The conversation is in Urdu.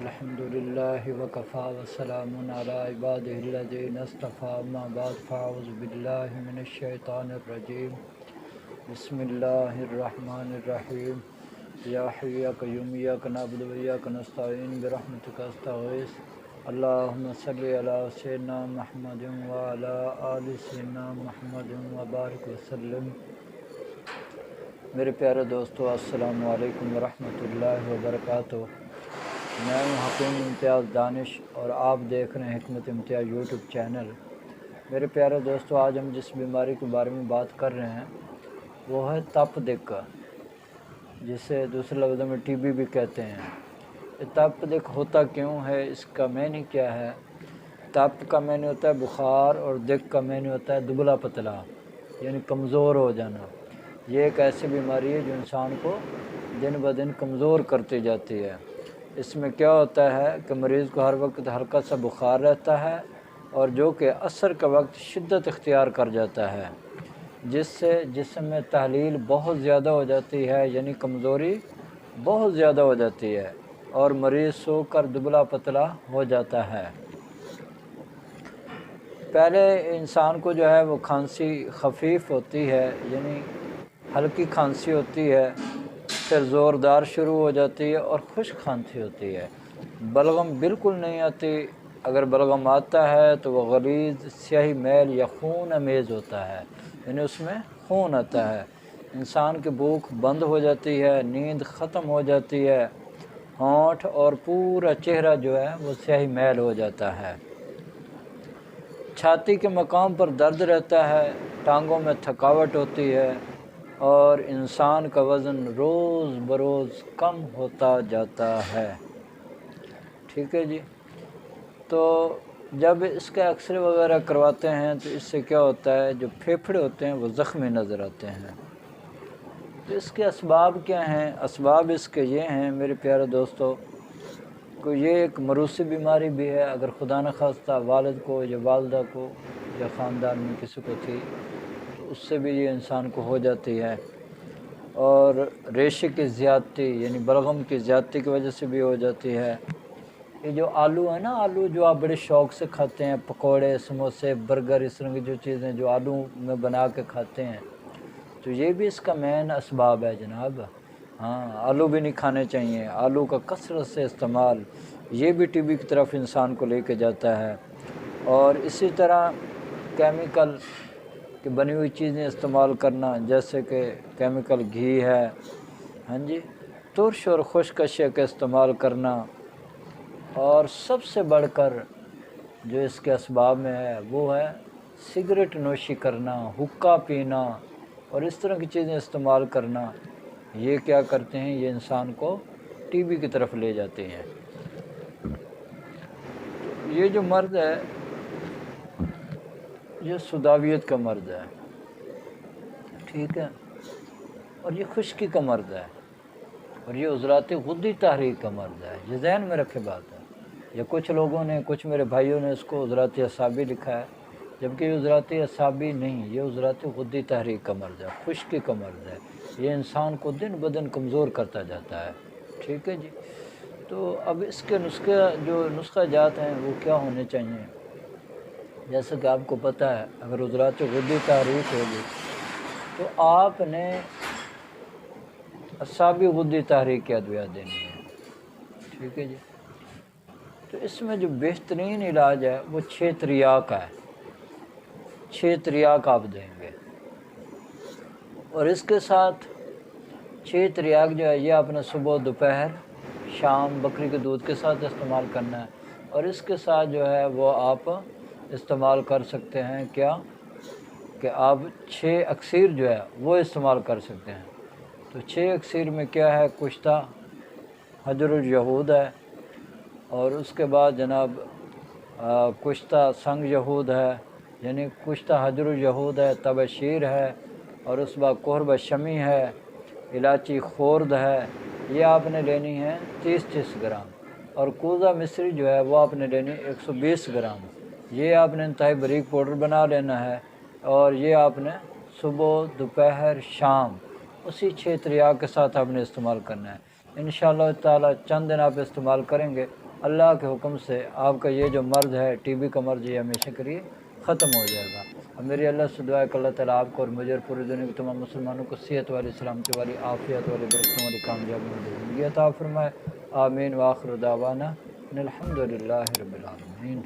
الحمدللہ وکفا وسلام علی عبادہ الذین اصطفیٰ اما بعد فاعوذ باللہ من الشیطان الرجیم بسم اللہ الرحمن الرحیم یا حی یا قیوم ایاک نعبد و ایاک نستعین برحمتک استغیث اللہم صلی علی سیدنا محمد وعلی آل سیدنا محمد وبارک وسلم۔ میرے پیارے دوستو، السلام علیکم ورحمۃ اللہ وبرکاتہ۔ میں ہوں حکیم امتیاز دانش اور آپ دیکھ رہے ہیں حکمت امتیاز یوٹیوب چینل۔ میرے پیارے دوستو، آج ہم جس بیماری کے بارے میں بات کر رہے ہیں وہ ہے تپ دق، جسے دوسرے لفظوں میں ٹی بی بھی کہتے ہیں۔ یہ تپ دق ہوتا کیوں ہے، اس کا معنی کیا ہے؟ تپ کا معنی ہوتا ہے بخار، اور دق کا معنی ہوتا ہے دبلا پتلا، یعنی کمزور ہو جانا۔ یہ ایک ایسی بیماری ہے جو انسان کو دن بدن کمزور کرتی جاتی ہے۔ اس میں کیا ہوتا ہے کہ مریض کو ہر وقت ہلکا سا بخار رہتا ہے، اور جو کہ عصر کا وقت شدت اختیار کر جاتا ہے، جس سے جسم میں تحلیل بہت زیادہ ہو جاتی ہے، یعنی کمزوری بہت زیادہ ہو جاتی ہے، اور مریض سو کر دبلا پتلا ہو جاتا ہے۔ پہلے انسان کو جو ہے وہ کھانسی خفیف ہوتی ہے، یعنی ہلکی کھانسی ہوتی ہے، پھر زوردار شروع ہو جاتی ہے اور خشک کھانسی ہوتی ہے۔ بلغم بالکل نہیں آتی، اگر بلغم آتا ہے تو وہ غلیظ سیاہی میل یا خون امیز ہوتا ہے، یعنی اس میں خون آتا ہے۔ انسان کی بھوک بند ہو جاتی ہے، نیند ختم ہو جاتی ہے، ہونٹ اور پورا چہرہ جو ہے وہ سیاہی میل ہو جاتا ہے۔ چھاتی کے مقام پر درد رہتا ہے، ٹانگوں میں تھکاوٹ ہوتی ہے، اور انسان کا وزن روز بروز کم ہوتا جاتا ہے۔ ٹھیک ہے جی۔ تو جب اس کے ایکس رے وغیرہ کرواتے ہیں تو اس سے کیا ہوتا ہے، جو پھیپھڑے ہوتے ہیں وہ زخمی نظر آتے ہیں۔ تو اس کے اسباب کیا ہیں؟ اسباب اس کے یہ ہیں میرے پیارے دوستو، کہ یہ ایک موروثی بیماری بھی ہے۔ اگر خدا نخواستہ والد کو یا والدہ کو یا خاندان میں کسی کو تھی تو اس سے بھی یہ انسان کو ہو جاتی ہے۔ اور ریشے کی زیادتی، یعنی بلغم کی زیادتی کی وجہ سے بھی ہو جاتی ہے۔ یہ جو آلو ہے نا، آلو جو آپ بڑے شوق سے کھاتے ہیں، پکوڑے، سموسے، برگر، اس طرح کی جو چیزیں جو آلو میں بنا کے کھاتے ہیں، تو یہ بھی اس کا مین اسباب ہے جناب۔ ہاں، آلو بھی نہیں کھانے چاہیے۔ آلو کا کثرت سے استعمال یہ بھی ٹی بی کی طرف انسان کو لے کے جاتا ہے۔ اور اسی طرح کیمیکل کی بنی ہوئی چیزیں استعمال کرنا، جیسے کہ کیمیکل گھی ہے، ہاں جی، ترش اور خشک اشیاء کا استعمال کرنا، اور سب سے بڑھ کر جو اس کے اسباب میں ہے وہ ہے سگریٹ نوشی کرنا، حقہ پینا اور اس طرح کی چیزیں استعمال کرنا۔ یہ کیا کرتے ہیں، یہ انسان کو ٹی بی کی طرف لے جاتے ہیں۔ یہ جو مرض ہے یہ سوداویت کا مرض ہے، ٹھیک ہے، اور یہ خشکی کا مرض ہے، اور یہ عضلات غدی تحریک کا مرض ہے۔ یہ ذہن میں رکھے بات ہے۔ یا کچھ لوگوں نے، کچھ میرے بھائیوں نے اس کو عضلات اعصابی لکھا ہے، جبکہ یہ عضلات اعصابی نہیں، یہ عضلات غدی تحریک کا مرض ہے، خشکی کا مرض ہے۔ یہ انسان کو دن بدن کمزور کرتا جاتا ہے۔ ٹھیک ہے جی۔ تو اب اس کے نسخہ جات ہیں وہ کیا ہونے چاہیے؟ جیسا کہ آپ کو پتہ ہے، اگر عضلات غدی تحریک ہوگی تو آپ نے اعصابی غدی تحریک کی ادویات دینی ہے۔ ٹھیک ہے جی۔ تو اس میں جو بہترین علاج ہے وہ 6 تریاک ہے۔ 6 تریاک آپ دیں گے، اور اس کے ساتھ 6 تریاک جو ہے یہ آپ نے صبح، دوپہر، شام بکری کے دودھ کے ساتھ استعمال کرنا ہے۔ اور اس کے ساتھ جو ہے وہ آپ استعمال کر سکتے ہیں کیا، کہ آپ 6 اکسیر جو ہے وہ استعمال کر سکتے ہیں۔ تو 6 اکسیر میں کیا ہے، کشتہ، حجر الیہود ہے، اور اس کے بعد جناب کشتہ سنگ یہود ہے، یعنی کشتہ حجر الیہود ہے، تب شیر ہے، اور اس بعد قرب شمی ہے، الائچی خورد ہے، یہ آپ نے لینی ہے 30 گرام، اور کوزہ مصری جو ہے وہ آپ نے لینی 120 گرام۔ یہ آپ نے انتہائی باریک پاؤڈر بنا لینا ہے، اور یہ آپ نے صبح، دوپہر، شام اسی 6 تریاک کے ساتھ آپ نے استعمال کرنا ہے۔ انشاءاللہ تعالی چند دن آپ استعمال کریں گے اللہ کے حکم سے آپ کا یہ جو مرض ہے ٹی بی کا مرض یہ ہمیشہ کے لیے ختم ہو جائے گا۔ اور میری اللہ سے دعا ہے کہ اللہ تعالیٰ آپ کو اور مجھے اور پوری دنیا کے تمام مسلمانوں کو صحت والی، سلامتی والی، عافیت والی، برکتوں والی، کامیابی والی زندگی عطا فرمائے۔ آمین وآخر دعوانا ان الحمد للہ رب العالمین۔